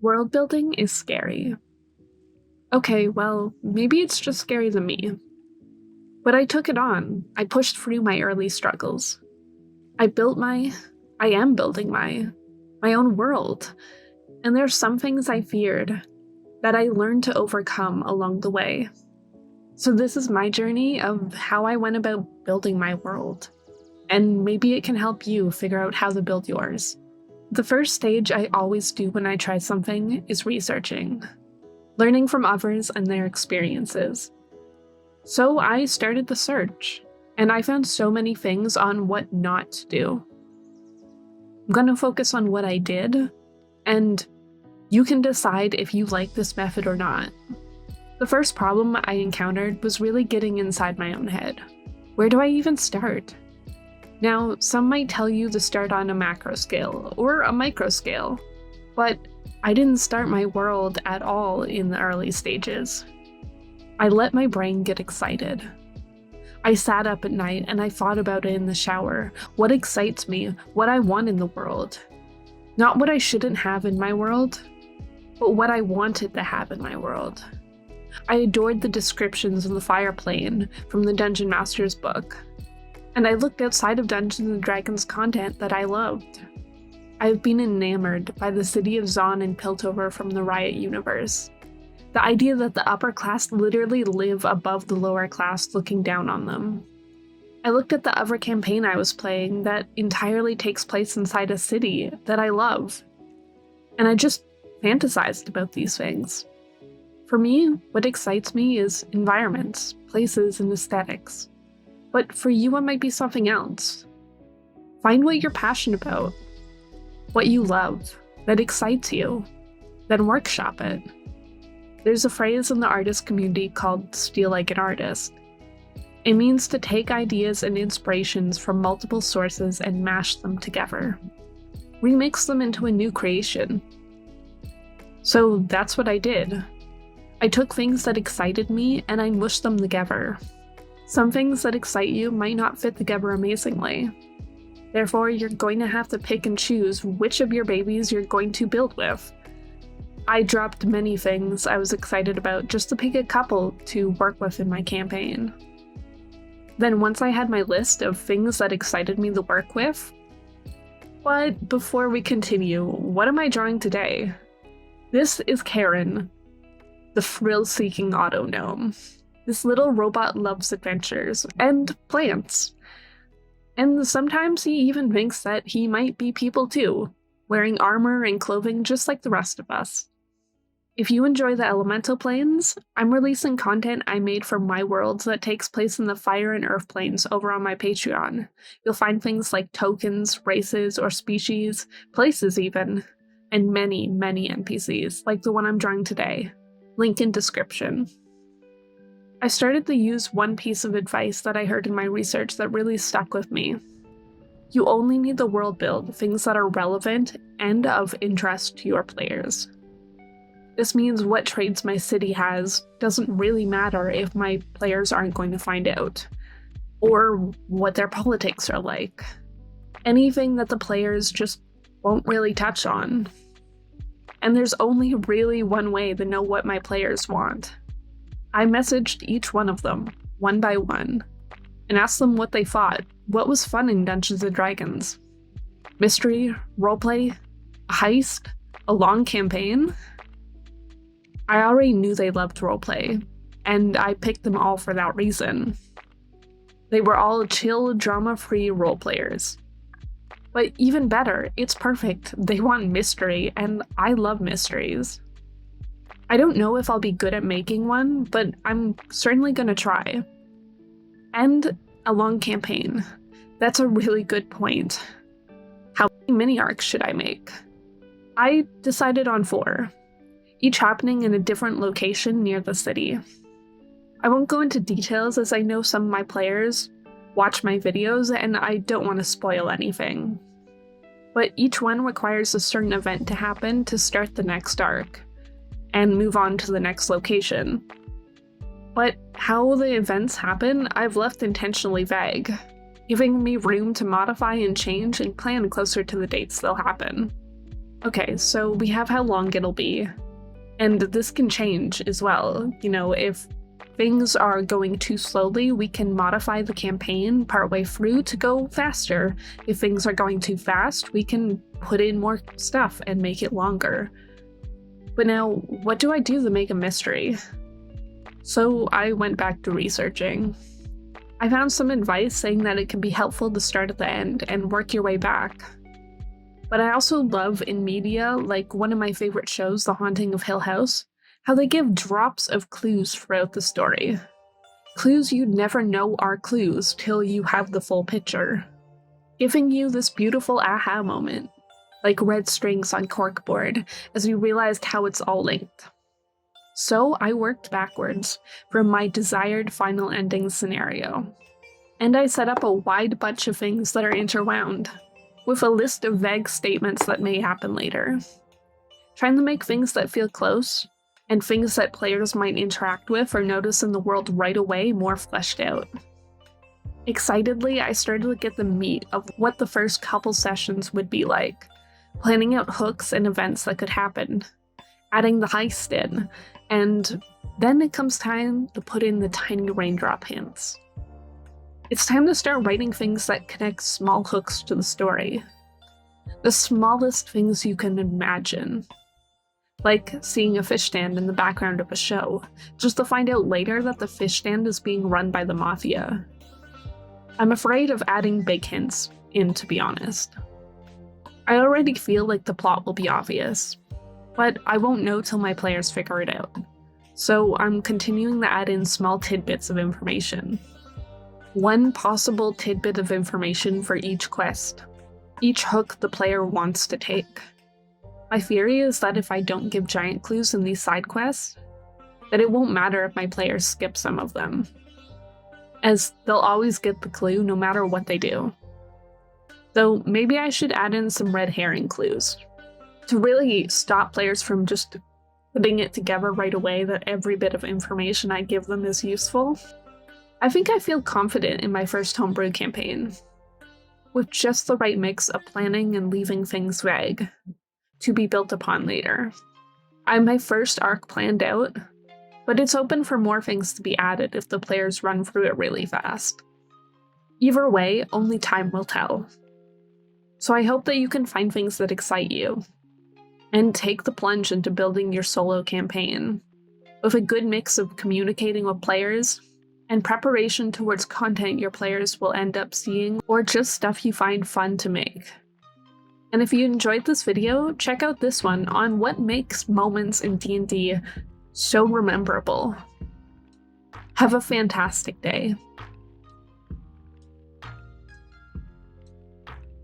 World building is scary. Okay, well, maybe it's just scary to me. But I took it on. I pushed through my early struggles. I am building my own world. And there's some things I feared that I learned to overcome along the way. So this is my journey of how I went about building my world. And maybe it can help you figure out how to build yours. The first stage I always do when I try something is researching, learning from others and their experiences. So I started the search, and I found so many things on what not to do. I'm going to focus on what I did, and you can decide if you like this method or not. The first problem I encountered was really getting inside my own head. Where do I even start? Now, some might tell you to start on a macro scale or a micro scale, but I didn't start my world at all in the early stages. I let my brain get excited. I sat up at night and I thought about it in the shower. What excites me, what I want in the world. Not what I shouldn't have in my world, but what I wanted to have in my world. I adored the descriptions of the fire plane from the Dungeon Master's book. And I looked outside of Dungeons & Dragons content that I loved. I've been enamored by the city of Zon and Piltover from the Riot universe. The idea that the upper class literally live above the lower class looking down on them. I looked at the other campaign I was playing that entirely takes place inside a city that I love. And I just fantasized about these things. For me, what excites me is environments, places, and aesthetics. But for you, it might be something else. Find what you're passionate about, what you love, that excites you, then workshop it. There's a phrase in the artist community called steal like an artist. It means to take ideas and inspirations from multiple sources and mash them together. Remix them into a new creation. So that's what I did. I took things that excited me and I mushed them together. Some things that excite you might not fit together amazingly. Therefore, you're going to have to pick and choose which of your babies you're going to build with. I dropped many things I was excited about just to pick a couple to work with in my campaign. Then once I had my list of things that excited me to work with, but before we continue, what am I drawing today? This is Karen, the thrill-seeking auto gnome. This little robot loves adventures and plants. And sometimes he even thinks that he might be people too, wearing armor and clothing just like the rest of us. If you enjoy the elemental planes, I'm releasing content I made for my worlds that takes place in the fire and earth planes over on my Patreon. You'll find things like tokens, races, or species, places even, and many, many NPCs, like the one I'm drawing today. Link in description. I started to use one piece of advice that I heard in my research that really stuck with me. You only need to world build things that are relevant and of interest to your players. This means what traits my city has doesn't really matter if my players aren't going to find out, or what their politics are like. Anything that the players just won't really touch on. And there's only really one way to know what my players want. I messaged each one of them, one by one, and asked them what they thought. What was fun in Dungeons & Dragons? Mystery? Roleplay? A heist? A long campaign? I already knew they loved roleplay, and I picked them all for that reason. They were all chill, drama-free roleplayers. But even better, it's perfect. They want mystery, and I love mysteries. I don't know if I'll be good at making one, but I'm certainly gonna try. And a long campaign. That's a really good point. How many mini-arcs should I make? I decided on 4, each happening in a different location near the city. I won't go into details as I know some of my players watch my videos and I don't want to spoil anything. But each one requires a certain event to happen to start the next arc, and move on to the next location. But how the events happen, I've left intentionally vague, giving me room to modify and change and plan closer to the dates they'll happen. Okay, so we have how long it'll be, and this can change as well. You know, if things are going too slowly, we can modify the campaign partway through to go faster. If things are going too fast, we can put in more stuff and make it longer. But now, what do I do to make a mystery? So I went back to researching. I found some advice saying that it can be helpful to start at the end and work your way back. But I also love in media, like one of my favorite shows, The Haunting of Hill House, how they give drops of clues throughout the story. Clues you'd never know are clues till you have the full picture, giving you this beautiful aha moment, like red strings on corkboard, as you realized how it's all linked. So I worked backwards from my desired final ending scenario, and I set up a wide bunch of things that are interwound, with a list of vague statements that may happen later, trying to make things that feel close, and things that players might interact with or notice in the world right away more fleshed out. Excitedly, I started to get the meat of what the first couple sessions would be like, planning out hooks and events that could happen, adding the heist in, and then it comes time to put in the tiny raindrop hints. It's time to start writing things that connect small hooks to the story. The smallest things you can imagine. Like seeing a fish stand in the background of a show, just to find out later that the fish stand is being run by the mafia. I'm afraid of adding big hints in, to be honest. I already feel like the plot will be obvious, but I won't know till my players figure it out. So I'm continuing to add in small tidbits of information. One possible tidbit of information for each quest, each hook the player wants to take. My theory is that if I don't give giant clues in these side quests, that it won't matter if my players skip some of them, as they'll always get the clue no matter what they do. Though maybe I should add in some red herring clues, to really stop players from just putting it together right away that every bit of information I give them is useful. I think I feel confident in my first homebrew campaign, with just the right mix of planning and leaving things vague, to be built upon later. I have my first arc planned out, but it's open for more things to be added if the players run through it really fast. Either way, only time will tell. So I hope that you can find things that excite you, and take the plunge into building your solo campaign, with a good mix of communicating with players and preparation towards content your players will end up seeing, or just stuff you find fun to make. And if you enjoyed this video, check out this one on what makes moments in D&D so rememberable. Have a fantastic day.